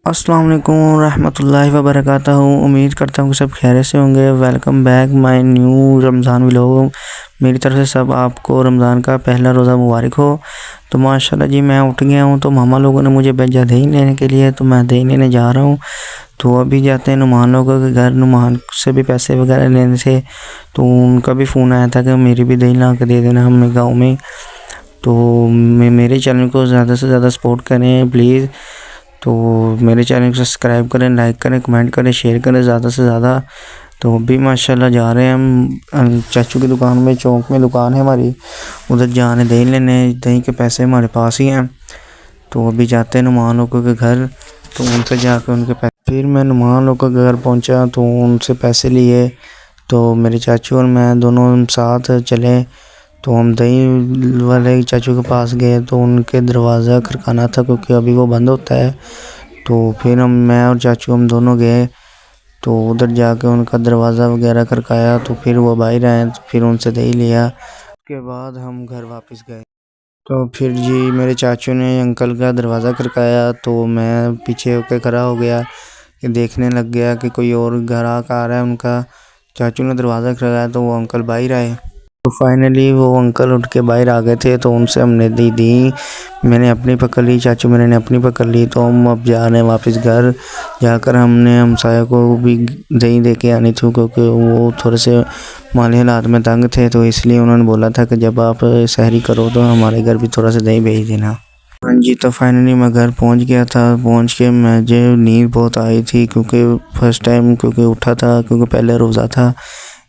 अस्सलाम वालेकुम रहमतुल्लाहि व बरकातहू। उम्मीद करता हूँ कि सब खैरियत से होंगे। Welcome back my new Ramzan vlog. मेरी तरफ से सब आपको रमज़ान का पहला रोज़ा मुबारक हो। तो माशाल्लाह जी मैं उठ गया हूँ, तो मामा लोगों ने मुझे भेजा दही लेने के लिए, तो मैं दही लेने जा रहा हूँ। तो अभी जाते हैं नुमान लोगों के घर। नुमान से भी पैसे वगैरह लेने से, तो उनका भी फ़ोन आया था कि मेरी भी दही ला के दे देना हमें गाँव में। तो मेरे चैनल को ज़्यादा से ज़्यादा सपोर्ट करें प्लीज़। तो मेरे चैनल को सब्सक्राइब करें, लाइक करें, कमेंट करें, शेयर करें ज़्यादा से ज़्यादा। तो अभी माशाल्लाह जा रहे हैं हम चाचू की दुकान में, चौक में दुकान है हमारी, उधर जा रहे हैं दही लेने। दही के पैसे हमारे पास ही हैं। तो अभी जाते हैं नुमान लोगों के घर, तो उनसे जाकर उनके पैसे, फिर मैं नुमान लोगों के घर पहुंचा तो उनसे पैसे लिए। तो मेरे चाचू और मैं दोनों साथ चले। तो हम दही वाले चाचू के पास गए, तो उनके दरवाज़ा खटकाना था क्योंकि अभी वो बंद होता है। तो फिर मैं और चाचू हम दोनों गए, तो उधर जाके उनका दरवाज़ा वगैरह खटकाया। तो फिर वो बाहर आए, तो फिर उनसे दही लिया। उसके बाद हम घर वापस गए। तो फिर जी मेरे चाचू ने अंकल का दरवाज़ा खटकाया, तो मैं पीछे होकर खड़ा हो गया कि देखने लग गया कि कोई और ग्राहक आ रहा है उनका। चाचू ने दरवाज़ा खटकाया तो वो अंकल बाहर आए। तो फाइनली वो अंकल उठ के बाहर आ गए थे, तो उनसे हमने दी। मैंने अपनी पकड़ ली, चाचू मेरे ने अपनी पकड़ ली। तो हम अब जा रहे हैं वापस घर। जाकर हमने हमसाया को भी दही दे के आनी थी, क्योंकि वो थोड़े से माली हालात में तंग थे। तो इसलिए उन्होंने बोला था कि जब आप सहरी करो तो हमारे घर भी थोड़ा सा दही भेज देना। हाँ जी, तो फाइनली मैं घर पहुंच गया था। पहुंच के मुझे नींद बहुत आई थी, क्योंकि फर्स्ट टाइम उठा था, क्योंकि पहले रोज़ा था,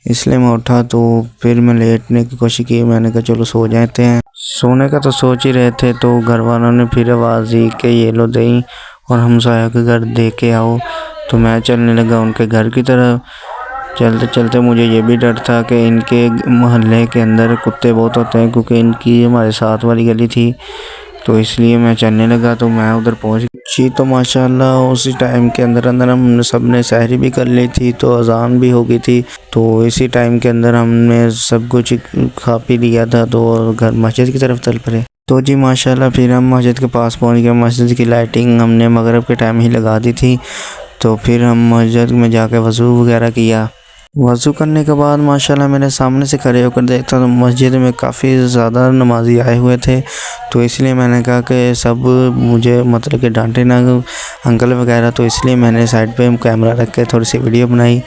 इसलिए मैं उठा। तो फिर मैं लेटने की कोशिश की। मैंने कहा चलो सो जाते हैं। सोने का तो सोच ही रहे थे, तो घर वालों ने फिर आवाज़ दी कि ये लो दही और हमसाया के घर दे के आओ। तो मैं चलने लगा उनके घर की तरफ। चलते चलते मुझे ये भी डर था कि इनके मोहल्ले के अंदर कुत्ते बहुत होते हैं, क्योंकि इनकी हमारे साथ वाली गली थी। तो इसलिए मैं चलने लगा, तो मैं उधर पहुंच जी। तो माशाल्लाह उसी टाइम के अंदर हम सब ने सहरी भी कर ली थी, तो अजान भी हो गई थी। तो इसी टाइम के अंदर हमने सब कुछ खा पी लिया था, तो घर मस्जिद की तरफ चल पड़े। तो जी माशाल्लाह फिर हम मस्जिद के पास पहुंच गए। मस्जिद की लाइटिंग हमने मगरिब के टाइम ही लगा दी थी। तो फिर हम मस्जिद में जाकर वज़ू वगैरह किया। वज़ू करने के बाद माशाल्लाह मैंने सामने से खड़े होकर देखा तो मस्जिद में काफ़ी ज़्यादा नमाज़ी आए हुए थे। तो इसलिए मैंने कहा कि सब मुझे मतलब कि डांटे ना अंकल वगैरह, तो इसलिए मैंने साइड पे कैमरा रख के थोड़ी सी वीडियो बनाई।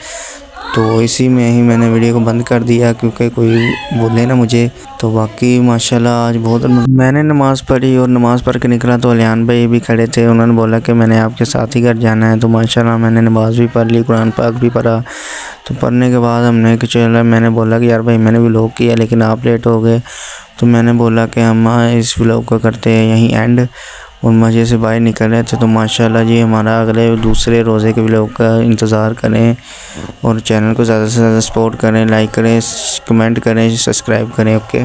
तो इसी में ही मैंने वीडियो को बंद कर दिया, क्योंकि कोई बोले ना मुझे। तो बाकी माशाल्लाह आज बहुत मैंने नमाज़ पढ़ी, और नमाज़ पढ़ के निकला तो अलियान भाई भी खड़े थे। उन्होंने बोला कि मैंने आपके साथ ही घर जाना है। तो माशाल्लाह मैंने नमाज़ भी पढ़ ली, कुरान पाक भी पढ़ा। तो पढ़ने के बाद हमने कि चला, मैंने बोला कि यार भाई मैंने व्लॉग किया लेकिन आप लेट हो गए। तो मैंने बोला कि हम इस व्लॉग को करते हैं यहीं एंड, और मज़े से बाहर निकल रहे थे। तो माशाल्लाह जी हमारा अगले दूसरे रोज़े के व्लॉग का इंतज़ार करें, और चैनल को ज़्यादा से ज़्यादा सपोर्ट करें, लाइक करें, कमेंट करें, सब्सक्राइब करें। ओके।